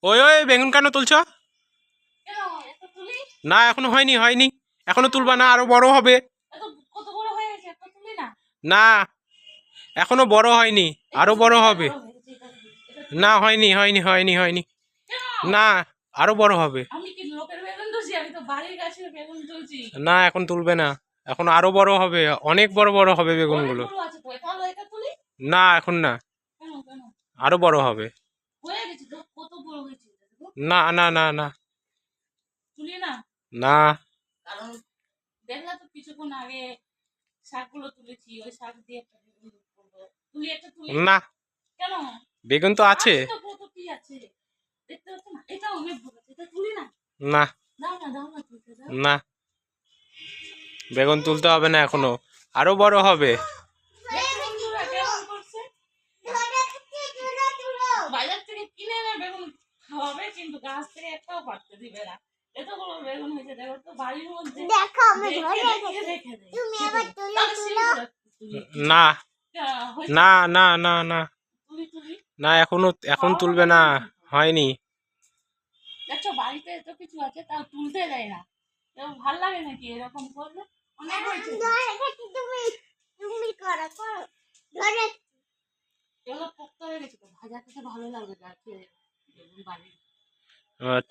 ওই ওই বেগুন কেন তুলছো? না এখনো হয়নি হয়নি, এখনো তুলবা না, আরো বড় হবে। না এখনো বড় হয়নি, আরো বড় হবে। না হয়নি হয়নি হয়নি হয়নি, না আরো বড় হবে। না এখন তুলবে না, এখন আরো বড় হবে, অনেক বড় বড় হবে বেগুনগুলো। না এখন না, আরো বড় হবে। না না না না না দেখলা তো কিছুক্ষণ আগে শাকগুলো তুলেছি, ওই শাক দিয়ে একটা বেগুন করবো। তুলি একটা তুলি না, কেন? বেগুন তো আছে। তো কতটি আছে দেখতে পাচ্ছ না? এটা অনেক বড়, এটা তুলি না। না দাও না তুলতে দাও। না বেগুন তুলতে হবে না, এখনো আরো বড় হবে। বন্ধুরা কেমন করছে? বাজার থেকে কিনে এনে বেগুন খাওয়াবে, কিন্তু গাছ থেকে একটাও পারতে দিবে না। এত বড় বেগুন হয়েছে, দেখো তো বাড়ির মধ্যে। দেখো আমি ধরে রেখে দেই। তুমি আবার তুলো। না না না না না না এখনো, এখন তুলবে না, হয়নি। দেখছো বাড়িতে এত কিছু আছে, তাও তুলতে দেয় না। ভাল লাগে নাকি এরকম করলে? অনেক হয়েছে। তুমি করো ধরে এগুলো পোক্ত হয়ে গেছে তো, ভাজা খেতে ভালো লাগবে গাছে বাড়ি।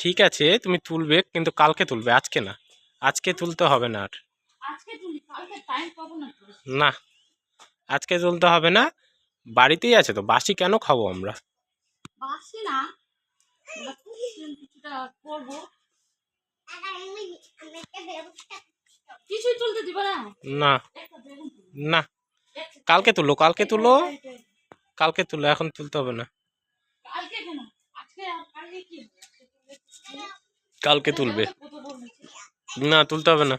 ঠিক আছে তুমি তুলবে, কিন্তু কালকে তুলবে, আজকে না। আজকে তুলতে হবে না আর। আজকে তুলি, কালকে টাইম পাবো না তো। না আজকে তুলতে হবে না, বাড়িতেই আছে তো, বাসি কেন খাবো আমরা? বাসি না, কিছুটা করবো। কিছুই তুলতে দিবে না। না না কালকে তুলো, কালকে তুলো, কালকে তুলো, এখন তুলতে হবে না। কালকে কেন? আজকে কালকে কি? কালকে তুলবে। না তুলতে হবে না,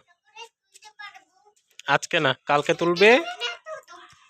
আজকে না, কালকে তুলবে।